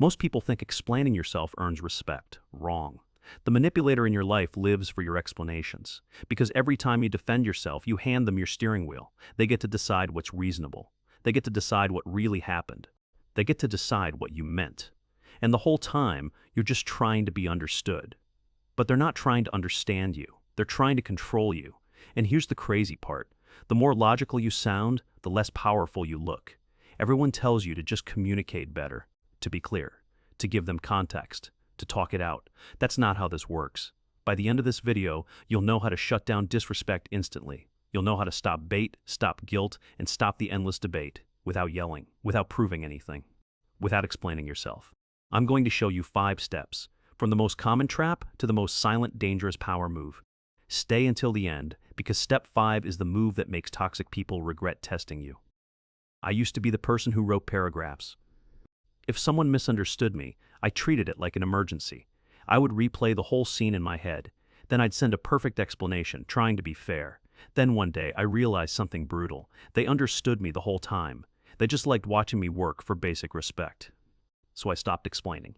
Most people think explaining yourself earns respect. Wrong. The manipulator in your life lives for your explanations. Because every time you defend yourself, you hand them your steering wheel. They get to decide what's reasonable. They get to decide what really happened. They get to decide what you meant. And the whole time, you're just trying to be understood. But they're not trying to understand you. They're trying to control you. And here's the crazy part. The more logical you sound, the less powerful you look. Everyone tells you to just communicate better, to be clear, to give them context, to talk it out. That's not how this works. By the end of this video, you'll know how to shut down disrespect instantly. You'll know how to stop bait, stop guilt, and stop the endless debate without yelling, without proving anything, without explaining yourself. I'm going to show you 5 steps, from the most common trap to the most silent, dangerous power move. Stay until the end, because step 5 is the move that makes toxic people regret testing you. I used to be the person who wrote paragraphs. If someone misunderstood me, I treated it like an emergency. I would replay the whole scene in my head. Then I'd send a perfect explanation, trying to be fair. Then one day, I realized something brutal. They understood me the whole time. They just liked watching me work for basic respect. So I stopped explaining.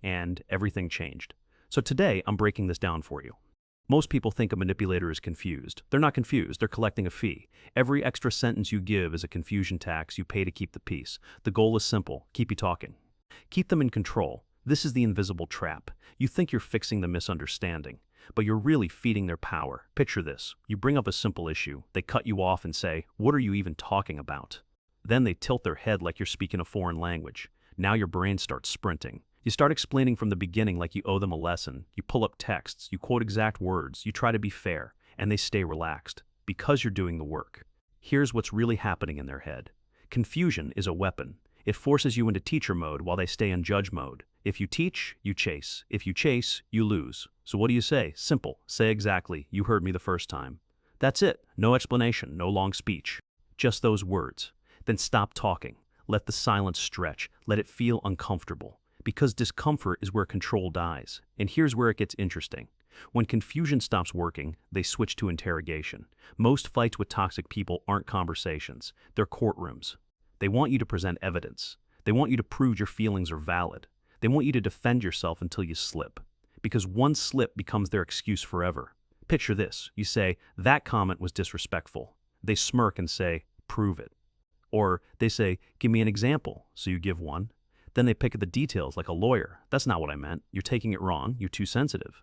And everything changed. So today, I'm breaking this down for you. Most people think a manipulator is confused. They're not confused, they're collecting a fee. Every extra sentence you give is a confusion tax you pay to keep the peace. The goal is simple, keep you talking. Keep them in control. This is the invisible trap. You think you're fixing the misunderstanding, but you're really feeding their power. Picture this. You bring up a simple issue, they cut you off and say, "What are you even talking about?" Then they tilt their head like you're speaking a foreign language. Now your brain starts sprinting. You start explaining from the beginning like you owe them a lesson. You pull up texts, you quote exact words, you try to be fair, and they stay relaxed because you're doing the work. Here's what's really happening in their head. Confusion is a weapon. It forces you into teacher mode while they stay in judge mode. If you teach, you chase. If you chase, you lose. So what do you say? Simple. Say exactly, "You heard me the first time." That's it. No explanation, no long speech. Just those words. Then stop talking. Let the silence stretch. Let it feel uncomfortable. Because discomfort is where control dies. And here's where it gets interesting. When confusion stops working, they switch to interrogation. Most fights with toxic people aren't conversations. They're courtrooms. They want you to present evidence. They want you to prove your feelings are valid. They want you to defend yourself until you slip. Because one slip becomes their excuse forever. Picture this. You say, "That comment was disrespectful." They smirk and say, "Prove it." Or they say, "Give me an example." So you give one. Then they pick at the details like a lawyer. "That's not what I meant. You're taking it wrong. You're too sensitive."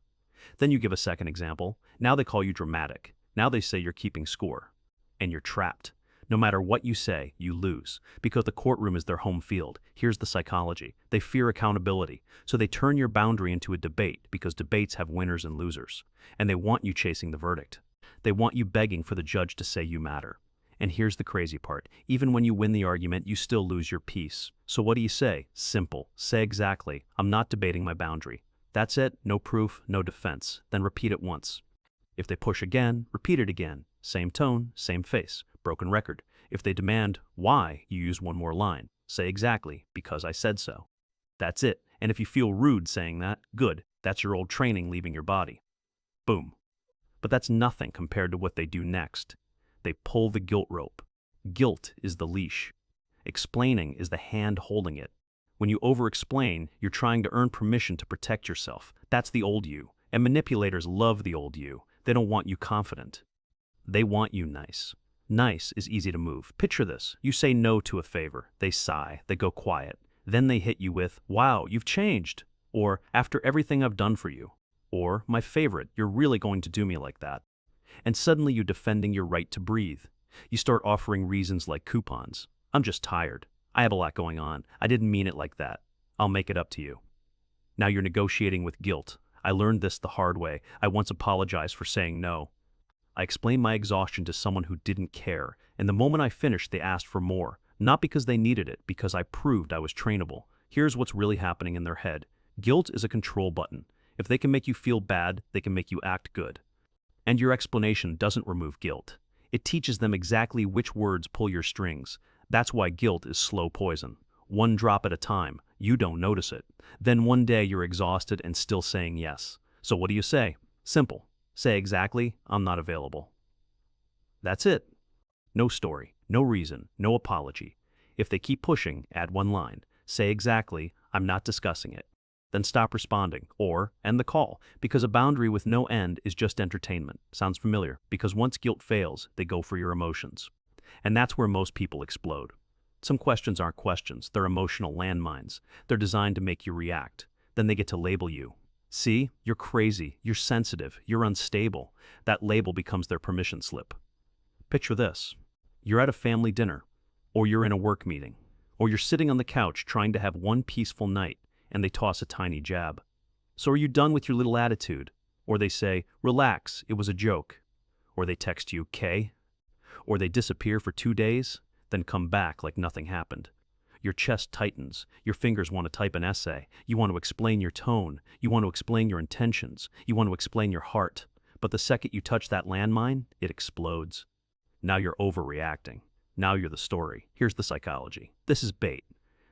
Then you give a second example. Now they call you dramatic. Now they say you're keeping score. And you're trapped. No matter what you say, you lose. Because the courtroom is their home field. Here's the psychology. They fear accountability. So they turn your boundary into a debate because debates have winners and losers. And they want you chasing the verdict. They want you begging for the judge to say you matter. And here's the crazy part. Even when you win the argument, you still lose your peace. So what do you say? Simple. Say exactly, "I'm not debating my boundary." That's it. No proof, no defense. Then repeat it once. If they push again, repeat it again. Same tone, same face. Broken record. If they demand why, you use one more line. Say exactly, "Because I said so." That's it. And if you feel rude saying that, good. That's your old training leaving your body. Boom. But that's nothing compared to what they do next. They pull the guilt rope. Guilt is the leash. Explaining is the hand holding it. When you over-explain, you're trying to earn permission to protect yourself. That's the old you. And manipulators love the old you. They don't want you confident. They want you nice. Nice is easy to move. Picture this. You say no to a favor. They sigh. They go quiet. Then they hit you with, "Wow, you've changed." Or, "After everything I've done for you." Or, "My favorite, you're really going to do me like that." And suddenly you're defending your right to breathe. You start offering reasons like coupons. "I'm just tired. I have a lot going on. I didn't mean it like that. I'll make it up to you." Now you're negotiating with guilt. I learned this the hard way. I once apologized for saying no. I explained my exhaustion to someone who didn't care, and the moment I finished, they asked for more. Not because they needed it, because I proved I was trainable. Here's what's really happening in their head. Guilt is a control button. If they can make you feel bad, they can make you act good. And your explanation doesn't remove guilt. It teaches them exactly which words pull your strings. That's why guilt is slow poison. One drop at a time, you don't notice it. Then one day you're exhausted and still saying yes. So what do you say? Simple. Say exactly, "I'm not available." That's it. No story, no reason, no apology. If they keep pushing, add one line. Say exactly, "I'm not discussing it." Then stop responding, or end the call, because a boundary with no end is just entertainment. Sounds familiar? Because once guilt fails, they go for your emotions. And that's where most people explode. Some questions aren't questions, they're emotional landmines. They're designed to make you react. Then they get to label you. See, you're crazy, you're sensitive, you're unstable. That label becomes their permission slip. Picture this. You're at a family dinner, or you're in a work meeting, or you're sitting on the couch trying to have one peaceful night, and they toss a tiny jab. So are you done with your little attitude? Or they say, "Relax, it was a joke." Or they text you, "K." Or they disappear for 2 days, then come back like nothing happened. Your chest tightens, your fingers want to type an essay, you want to explain your tone, you want to explain your intentions, you want to explain your heart. But the second you touch that landmine, it explodes. Now you're overreacting. Now you're the story. Here's the psychology. This is bait.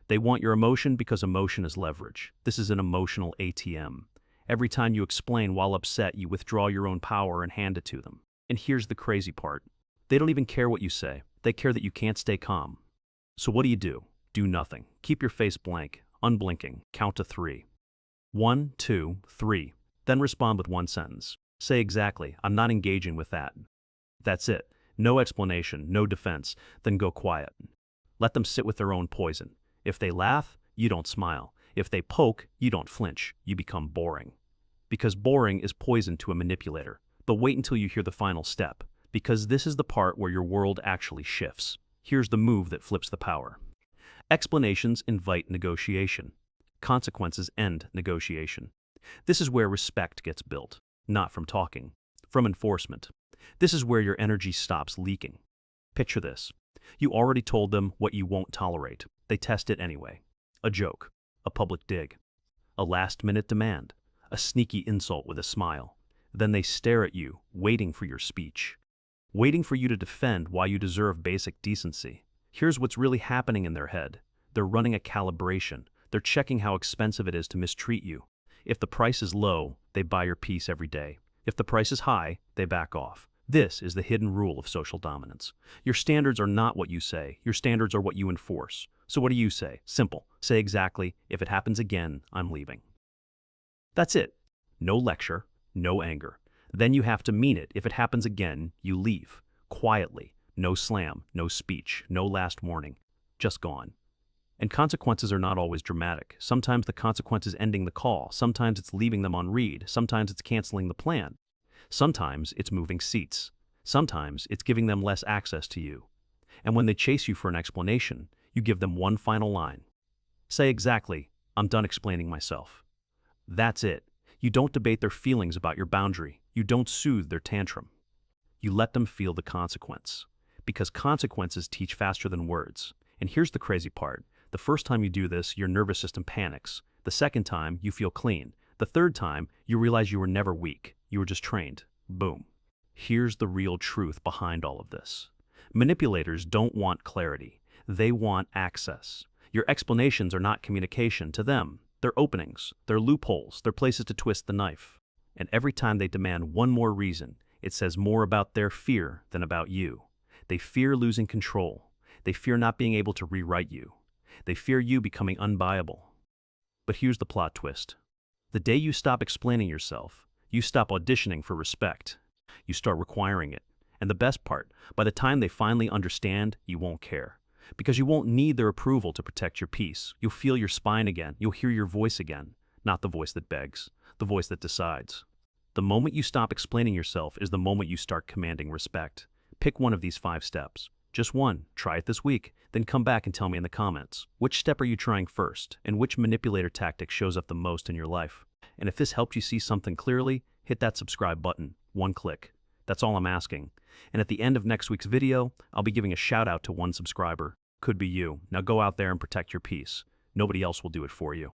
They want your emotion because emotion is leverage. This is an emotional ATM. Every time you explain while upset, you withdraw your own power and hand it to them. And here's the crazy part. They don't even care what you say. They care that you can't stay calm. So what do? Do nothing. Keep your face blank, unblinking. Count to 3. 1, 2, 3. Then respond with one sentence. Say exactly, "I'm not engaging with that." That's it. No explanation, no defense. Then go quiet. Let them sit with their own poison. If they laugh, you don't smile. If they poke, you don't flinch. You become boring. Because boring is poison to a manipulator. But wait until you hear the final step, because this is the part where your world actually shifts. Here's the move that flips the power. Explanations invite negotiation. Consequences end negotiation. This is where respect gets built, not from talking, from enforcement. This is where your energy stops leaking. Picture this. You already told them what you won't tolerate. They test it anyway. A joke, a public dig, a last-minute demand, a sneaky insult with a smile. Then they stare at you, waiting for your speech, waiting for you to defend why you deserve basic decency. Here's what's really happening in their head. They're running a calibration. They're checking how expensive it is to mistreat you. If the price is low, they buy your peace every day. If the price is high, they back off. This is the hidden rule of social dominance. Your standards are not what you say. Your standards are what you enforce. So what do you say? Simple. Say exactly, "If it happens again, I'm leaving." That's it. No lecture, no anger. Then you have to mean it. If it happens again, you leave. Quietly. No slam, no speech, no last warning. Just gone. And consequences are not always dramatic. Sometimes the consequence is ending the call. Sometimes it's leaving them on read. Sometimes it's canceling the plan. Sometimes it's moving seats. Sometimes it's giving them less access to you. And when they chase you for an explanation, you give them one final line. Say exactly, "I'm done explaining myself." That's it. You don't debate their feelings about your boundary. You don't soothe their tantrum. You let them feel the consequence. Because consequences teach faster than words. And here's the crazy part. The first time you do this, your nervous system panics. The second time, you feel clean. The third time, you realize you were never weak. You were just trained. Boom. Here's the real truth behind all of this. Manipulators don't want clarity. They want access. Your explanations are not communication to them. They're openings, they're loopholes, they're places to twist the knife. And every time they demand one more reason, it says more about their fear than about you. They fear losing control. They fear not being able to rewrite you. They fear you becoming unbuyable. But here's the plot twist. The day you stop explaining yourself, you stop auditioning for respect. You start requiring it. And the best part, by the time they finally understand, you won't care. Because you won't need their approval to protect your peace. You'll feel your spine again. You'll hear your voice again. Not the voice that begs, the voice that decides. The moment you stop explaining yourself is the moment you start commanding respect. Pick one of these 5 steps. Just one. Try it this week. Then come back and tell me in the comments. Which step are you trying first? And which manipulator tactic shows up the most in your life? And if this helped you see something clearly, hit that subscribe button. One click. That's all I'm asking. And at the end of next week's video, I'll be giving a shout out to one subscriber. Could be you. Now go out there and protect your peace. Nobody else will do it for you.